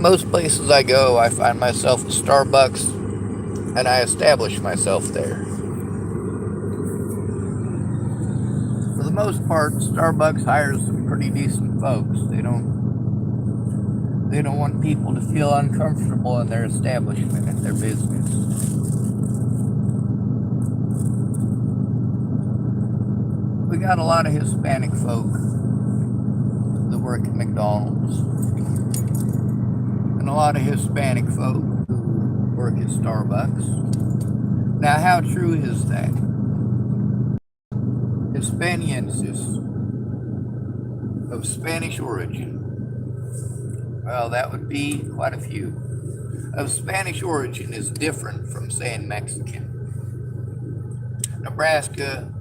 Most places I go, I find myself at Starbucks and I establish myself there. For the most part, Starbucks hires some pretty decent folks. They don't want people to feel uncomfortable in their establishment, in their business. We got a lot of Hispanic folk that work at McDonald's, and a lot of Hispanic folk who work at Starbucks. Now, how true is that? Hispaniensis of Spanish origin. Well, that would be quite a few. Of Spanish origin is different from saying Mexican. Nebraska,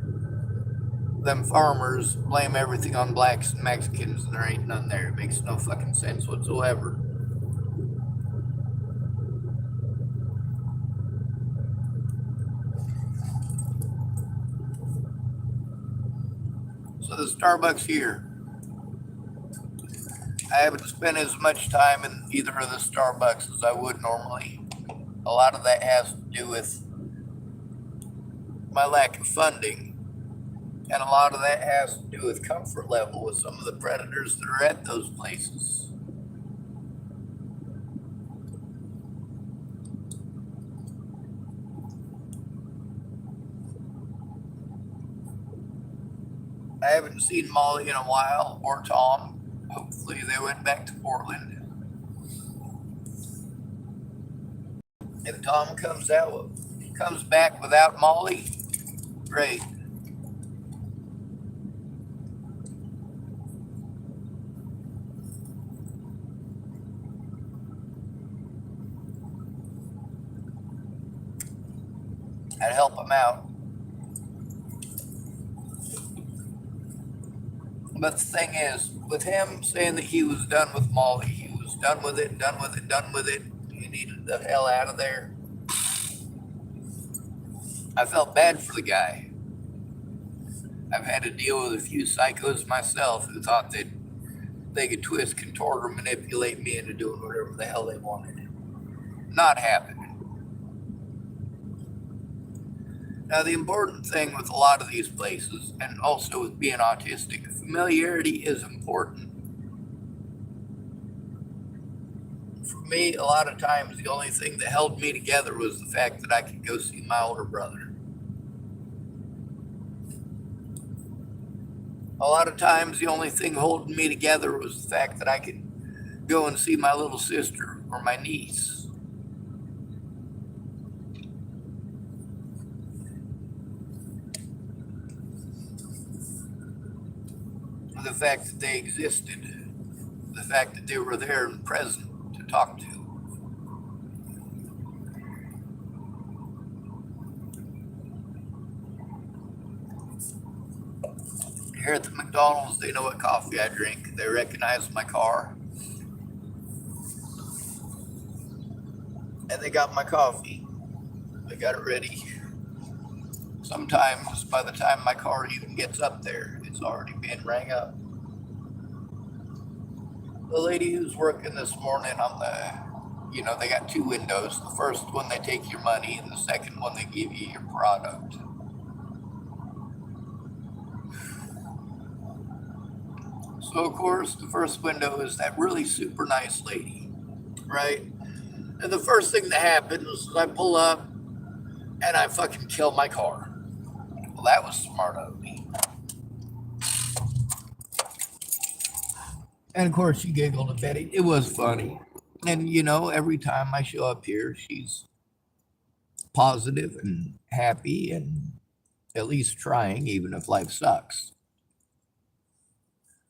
them farmers blame everything on blacks and Mexicans, and there ain't none there. It makes no fucking sense whatsoever. So the Starbucks here, I haven't spent as much time in either of the Starbucks as I would normally. A lot of that has to do with my lack of funding. And a lot of that has to do with comfort level with some of the predators that are at those places. I haven't seen Molly in a while, or Tom. Hopefully they went back to Portland. If Tom comes back without Molly, great. I'd help him out. But the thing is, with him saying that he was done with Molly, he was done with it, done with it, done with it, he needed the hell out of there. I felt bad for the guy. I've had to deal with a few psychos myself who thought that they could twist, contort, or manipulate me into doing whatever the hell they wanted. Not happening. Now, the important thing with a lot of these places, and also with being autistic, familiarity is important. For me, a lot of times, the only thing that held me together was the fact that I could go see my older brother. A lot of times, the only thing holding me together was the fact that I could go and see my little sister or my niece. The fact that they existed, the fact that they were there and present to talk to. Here at the McDonald's, they know what coffee I drink. They recognize my car. And they got my coffee. They got it ready. Sometimes, by the time my car even gets up there, it's already been rang up. The lady who's working this morning on they got two windows. The first one, they take your money, and the second one, they give you your product. So, of course, the first window is that really super nice lady, right? And the first thing that happens is I pull up and I fucking kill my car. Well, that was smart of me. And of course, she giggled a bit. It was funny. And, every time I show up here, she's positive and happy and at least trying, even if life sucks.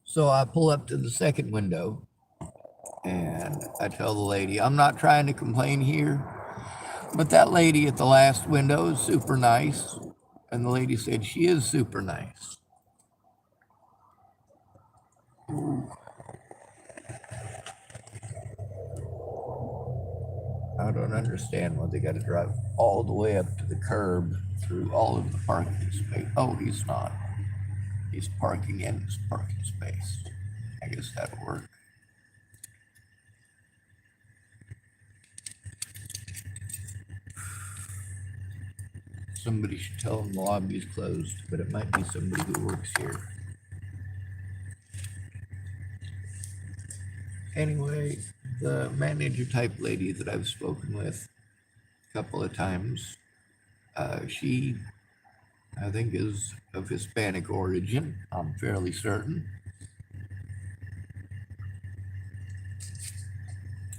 So I pull up to the second window and I tell the lady, I'm not trying to complain here, but that lady at the last window is super nice. And the lady said, she is super nice. Ooh. I don't understand why they got to drive all the way up to the curb through all of the parking space. Oh, he's not. He's parking in his parking space. I guess that'll work. Somebody should tell them the lobby's closed, but it might be somebody who works here. Anyway, the manager type lady that I've spoken with a couple of times, she, I think, is of Hispanic origin. I'm fairly certain.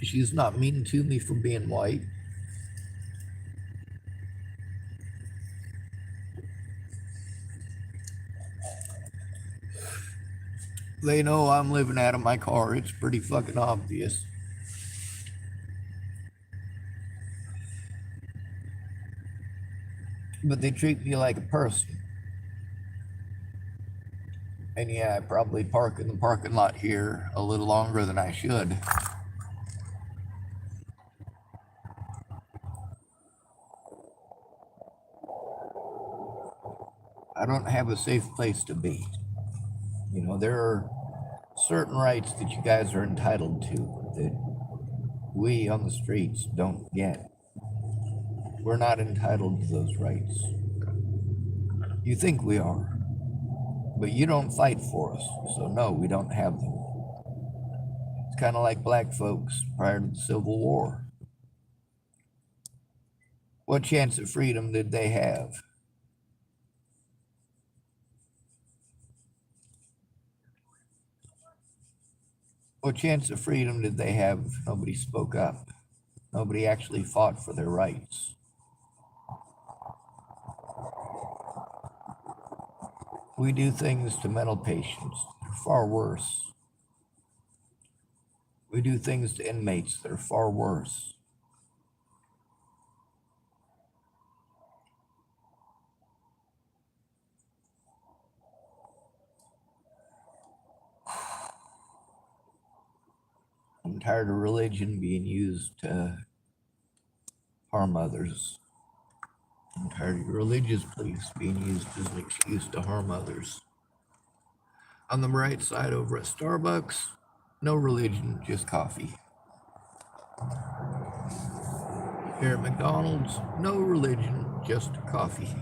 She's not mean to me for being white. They know I'm living out of my car. It's pretty fucking obvious. But they treat me like a person. And yeah, I probably park in the parking lot here a little longer than I should. I don't have a safe place to be. You know, there are certain rights that you guys are entitled to that we on the streets don't get. We're not entitled to those rights. You think we are, but you don't fight for us, so no, we don't have them. It's kind of like black folks prior to the Civil War. What chance of freedom did they have? What chance of freedom did they have if nobody spoke up? Nobody actually fought for their rights. We do things to mental patients that are far worse. We do things to inmates that are far worse. I'm tired of religion being used to harm others. I'm tired of religious beliefs being used as an excuse to harm others. On the right side over at Starbucks, no religion, just coffee. Here at McDonald's, no religion, just coffee.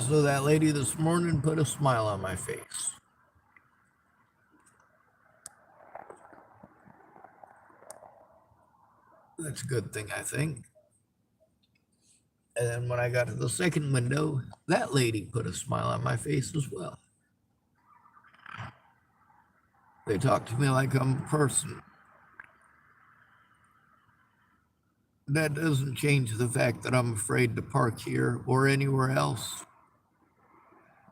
So that lady this morning put a smile on my face. That's a good thing, I think. And then when I got to the second window, that lady put a smile on my face as well. They talk to me like I'm a person. That doesn't change the fact that I'm afraid to park here or anywhere else,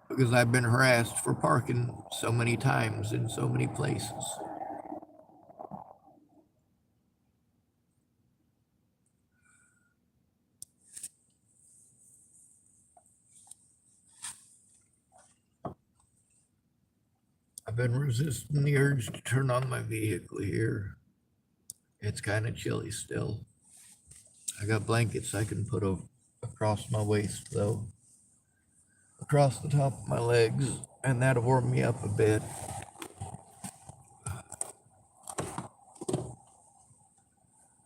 because I've been harassed for parking so many times in so many places. I've been resisting the urge to turn on my vehicle here. It's kind of chilly still. I got blankets I can put across my waist, though, across the top of my legs, and that'll warm me up a bit.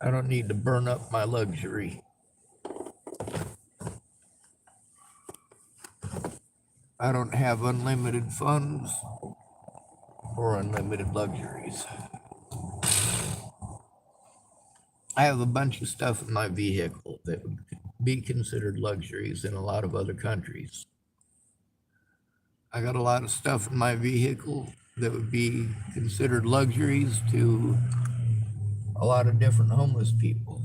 I don't need to burn up my luxury. I don't have unlimited funds or unlimited luxuries. I have a bunch of stuff in my vehicle that would be considered luxuries in a lot of other countries. I got a lot of stuff in my vehicle that would be considered luxuries to a lot of different homeless people.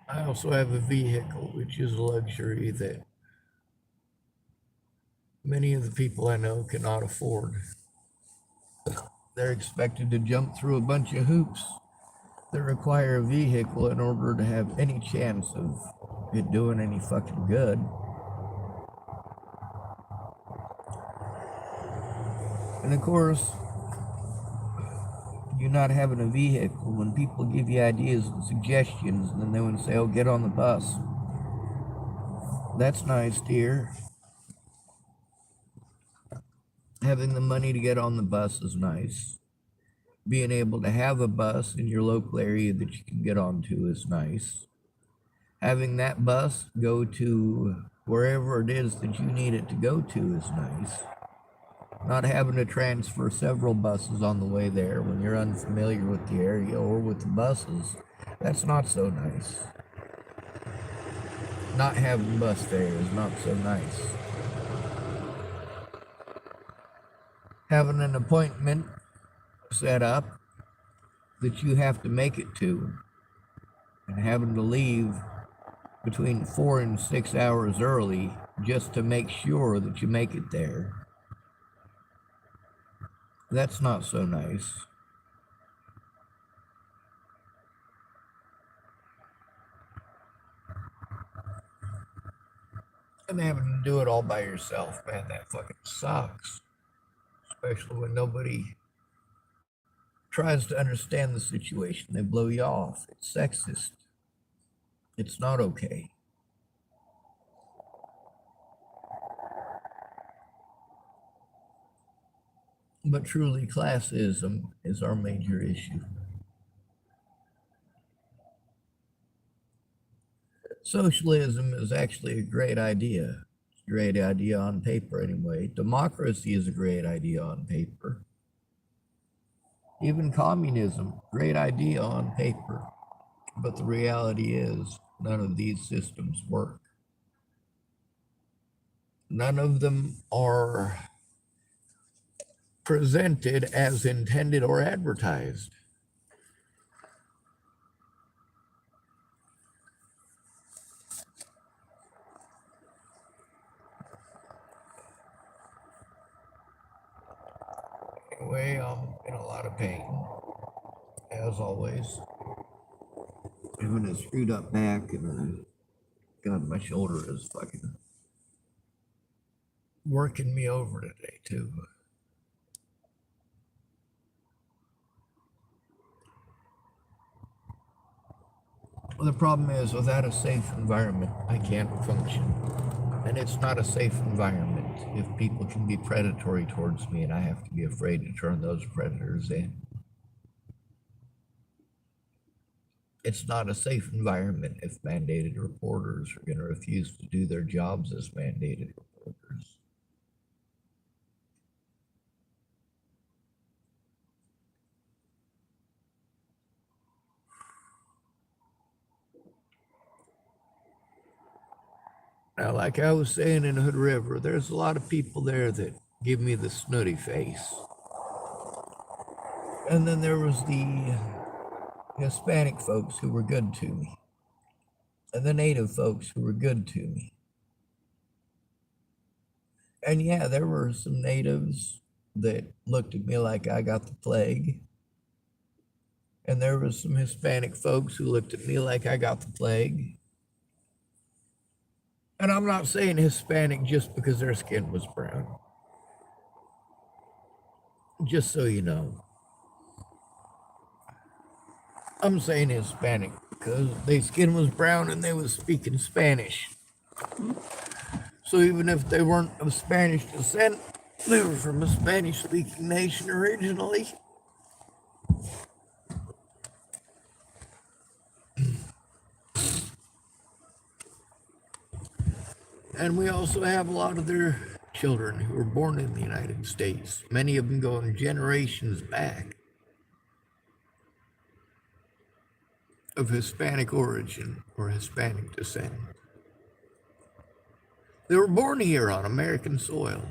I also have a vehicle, which is a luxury that many of the people I know cannot afford. They're expected to jump through a bunch of hoops that require a vehicle in order to have any chance of it doing any fucking good. And of course, you not having a vehicle, when people give you ideas and suggestions, and then they would say, oh, get on the bus. That's nice, dear. Having the money to get on the bus is nice. Being able to have a bus in your local area that you can get onto is nice. Having that bus go to wherever it is that you need it to go to is nice. Not having to transfer several buses on the way there when you're unfamiliar with the area or with the buses, that's not so nice. Not having bus fare is not so nice. Having an appointment set up that you have to make it to, and having to leave between 4 and 6 hours early just to make sure that you make it there, that's not so nice. And having to do it all by yourself, man, that fucking sucks. Especially when nobody tries to understand the situation. They blow you off. It's sexist. It's not okay. But truly, classism is our major issue. Socialism is actually a great idea. It's a great idea on paper, anyway. Democracy is a great idea on paper. Even communism, great idea on paper. But the reality is, none of these systems work. None of them are presented as intended or advertised. Anyway, I'm in a lot of pain, as always. Having a screwed up back, and God, my shoulder is fucking working me over today, too. Well, the problem is, without a safe environment, I can't function. And it's not a safe environment if people can be predatory towards me and I have to be afraid to turn those predators in. It's not a safe environment if mandated reporters are going to refuse to do their jobs as mandated reporters. Now, like I was saying in Hood River, there's a lot of people there that give me the snooty face. And then there was the Hispanic folks who were good to me. And the Native folks who were good to me. And yeah, there were some natives that looked at me like I got the plague. And there was some Hispanic folks who looked at me like I got the plague. And I'm not saying Hispanic just because their skin was brown. Just so you know. I'm saying Hispanic because their skin was brown and they was speaking Spanish. So even if they weren't of Spanish descent, they were from a Spanish-speaking nation originally. And we also have a lot of their children who were born in the United States, many of them going generations back, of Hispanic origin or Hispanic descent. They were born here on American soil.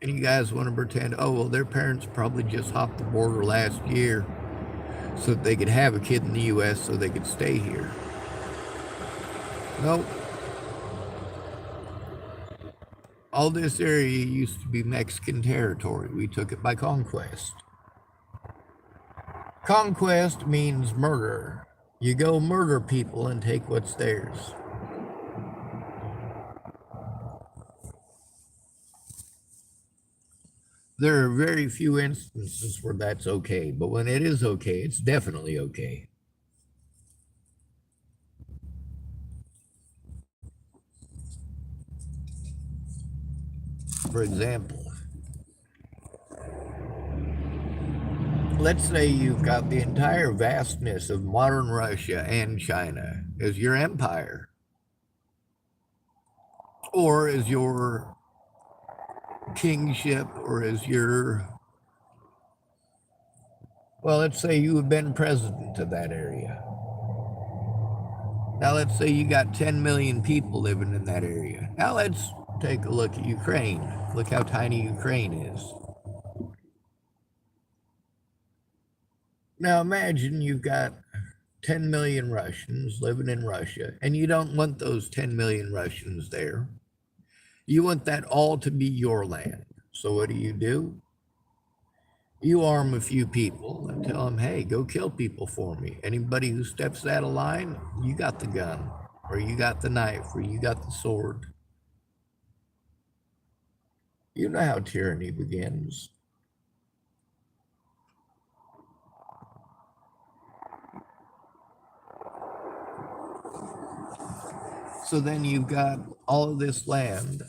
And you guys want to pretend, oh, well, their parents probably just hopped the border last year so that they could have a kid in the U.S. so they could stay here. Nope. All this area used to be Mexican territory. We took it by conquest. Conquest means murder. You go murder people and take what's theirs. There are very few instances where that's okay, but when it is okay, it's definitely okay. For example, let's say you've got the entire vastness of modern Russia and China as your empire, or as your kingship, or as your, well, let's say you have been president of that area. Now, let's say you got 10 million people living in that area. Now, let's take a look at Ukraine. Look how tiny Ukraine is. Now, imagine you've got 10 million Russians living in Russia, and you don't want those 10 million Russians there. You want that all to be your land. So, what do? You arm a few people and tell them, hey, go kill people for me. Anybody who steps out of line, you got the gun, or you got the knife, or you got the sword. You know how tyranny begins. So then you've got all of this land,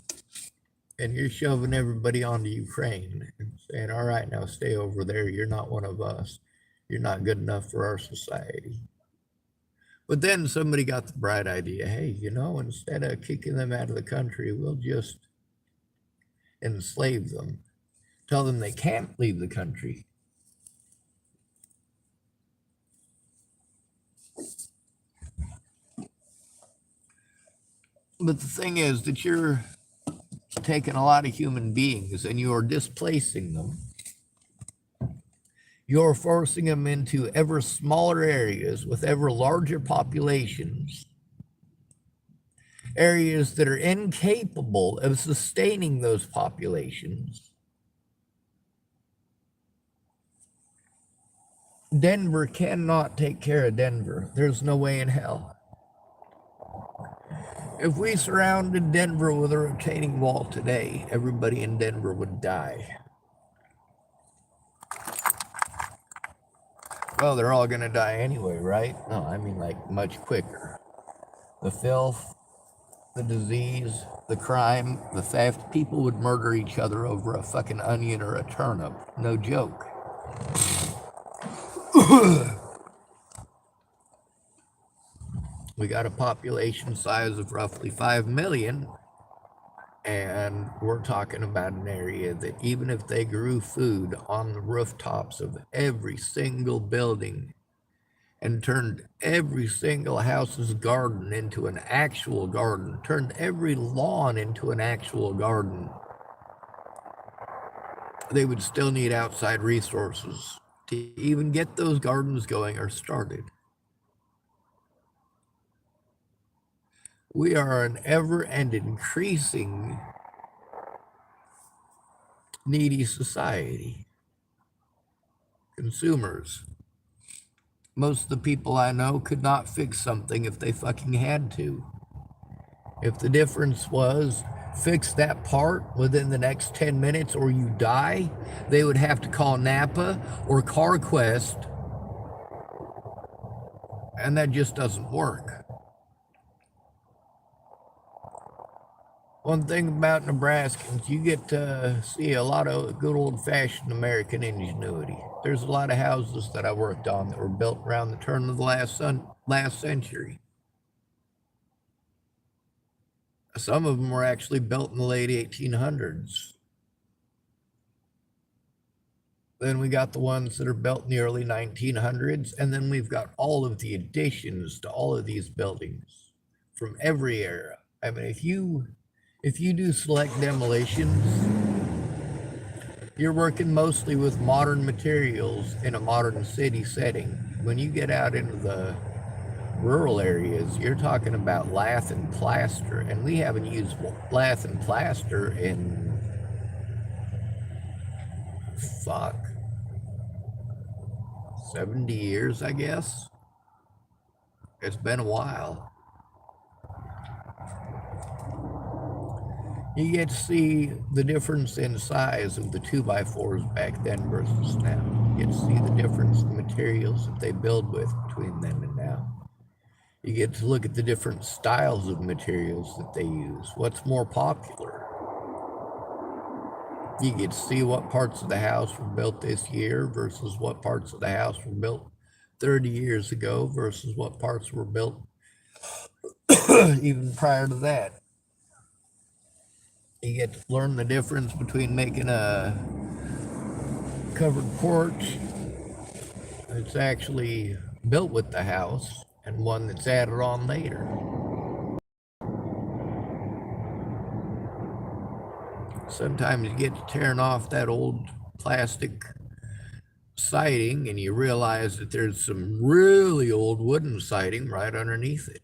and you're shoving everybody onto Ukraine and saying, all right, now stay over there. You're not one of us. You're not good enough for our society. But then somebody got the bright idea, hey, instead of kicking them out of the country, we'll just enslave them, tell them they can't leave the country. But the thing is that you're taking a lot of human beings and you're displacing them. You're forcing them into ever smaller areas with ever larger populations, areas that are incapable of sustaining those populations. Denver cannot take care of Denver. There's no way in hell. If we surrounded Denver with a retaining wall today, everybody in Denver would die. Well, they're all going to die anyway, right? No, I mean like much quicker. The filth, the disease, the crime, the theft, people would murder each other over a fucking onion or a turnip. No joke. We got a population size of roughly 5 million, and we're talking about an area that even if they grew food on the rooftops of every single building and turned every single house's garden into an actual garden, turned every lawn into an actual garden, they would still need outside resources to even get those gardens going or started. We are an ever and increasing needy society. Consumers. Most of the people I know could not fix something if they fucking had to. If the difference was fix that part within the next 10 minutes or you die, they would have to call Napa or CarQuest, and that just doesn't work. One thing about Nebraskans, you get to see a lot of good old-fashioned American ingenuity. There's a lot of houses that I worked on that were built around the turn of the last century. Some of them were actually built in the late 1800s. Then we got the ones that are built in the early 1900s, and then we've got all of the additions to all of these buildings from every era. I mean, if you do select demolitions, you're working mostly with modern materials in a modern city setting. When you get out into the rural areas, you're talking about lath and plaster, and we haven't used lath and plaster in 70 years, I guess. It's been a while. You get to see the difference in size of the 2x4s back then versus now. You get to see the difference in materials that they build with between then and now. You get to look at the different styles of materials that they use. What's more popular? You get to see what parts of the house were built this year versus what parts of the house were built 30 years ago versus what parts were built even prior to that. You get to learn the difference between making a covered porch that's actually built with the house and one that's added on later. Sometimes you get to tearing off that old plastic siding and you realize that there's some really old wooden siding right underneath it.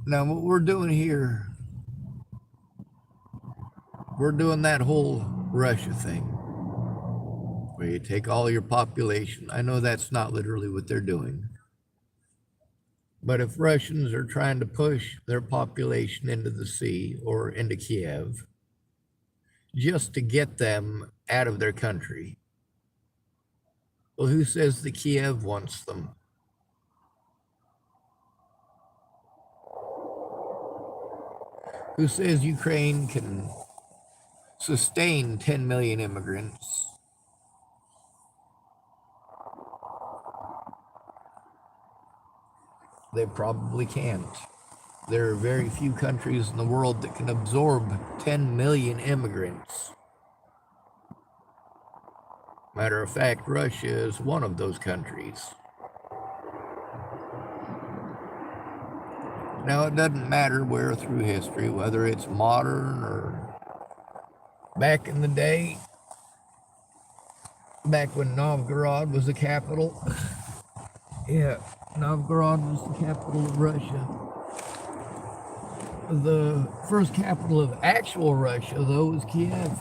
Now, what we're doing here, we're doing that whole Russia thing where you take all your population. I know that's not literally what they're doing. But if Russians are trying to push their population into the sea or into Kiev just to get them out of their country, well, who says that Kiev wants them? Who says Ukraine can sustain 10 million immigrants? They probably can't. There are very few countries in the world that can absorb 10 million immigrants. Matter of fact, Russia is one of those countries. Now, it doesn't matter where through history, whether it's modern or back in the day, back when Novgorod was the capital. Yeah, Novgorod was the capital of Russia. The first capital of actual Russia, though, was Kiev.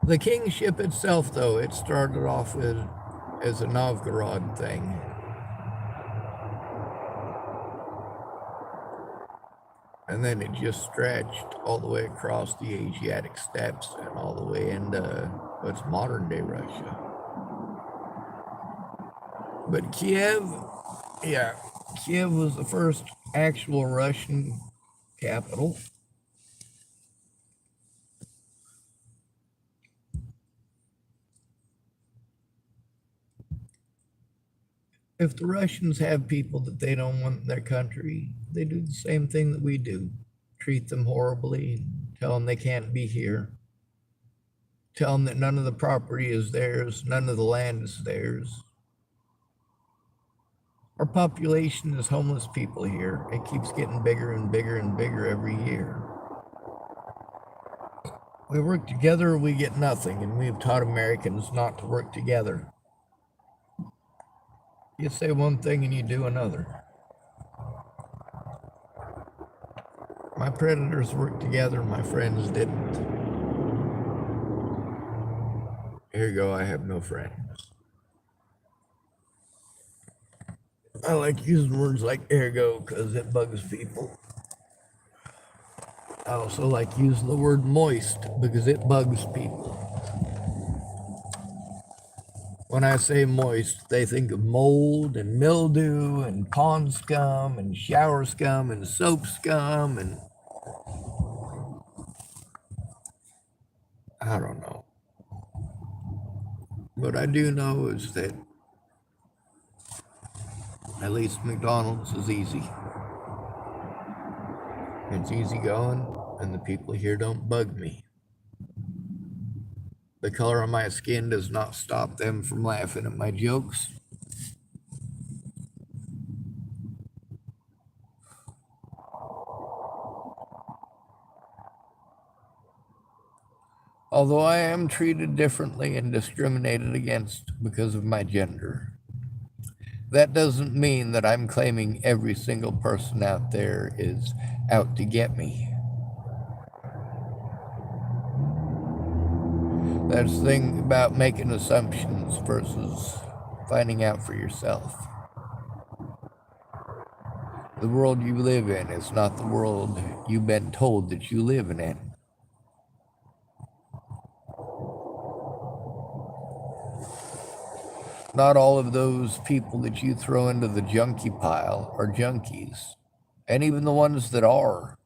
The kingship itself, though, it started off as a Novgorod thing. And then it just stretched all the way across the Asiatic steppes and all the way into what's modern day Russia. But Kiev, yeah, Kiev was the first actual Russian capital. If the Russians have people that they don't want in their country, they do the same thing that we do. Treat them horribly, tell them they can't be here, tell them that none of the property is theirs, none of the land is theirs. Our population is homeless people here. It keeps getting bigger and bigger and bigger every year. We work together or we get nothing, and we've taught Americans not to work together. You say one thing and you do another. My predators worked together, my friends didn't. Here you go, I have no friends. I like using words like ergo because it bugs people. I also like using the word moist because it bugs people. When I say moist, they think of mold and mildew and pond scum and shower scum and soap scum and I don't know. What I do know is that at least McDonald's is easy. It's easy going, and the people here don't bug me. The color of my skin does not stop them from laughing at my jokes. Although I am treated differently and discriminated against because of my gender. That doesn't mean that I'm claiming every single person out there is out to get me. That's the thing about making assumptions versus finding out for yourself. The world you live in is not the world you've been told that you live in. Not all of those people that you throw into the junkie pile are junkies. And even the ones that are,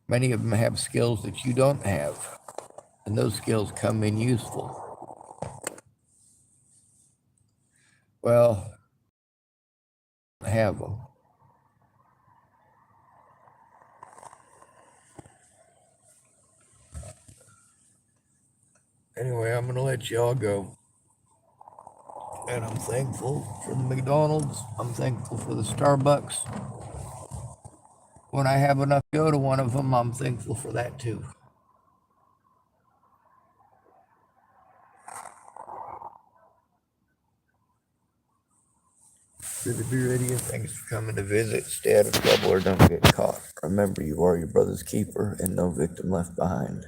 many of them have skills that you don't have. And those skills come in useful. Well, I have them. Anyway, I'm going to let y'all go. And I'm thankful for the McDonald's. I'm thankful for the Starbucks. When I have enough to go to one of them, I'm thankful for that too. Good to be ready, and thanks for coming to visit. Stay out of trouble or don't get caught. Remember, you are your brother's keeper and no victim left behind.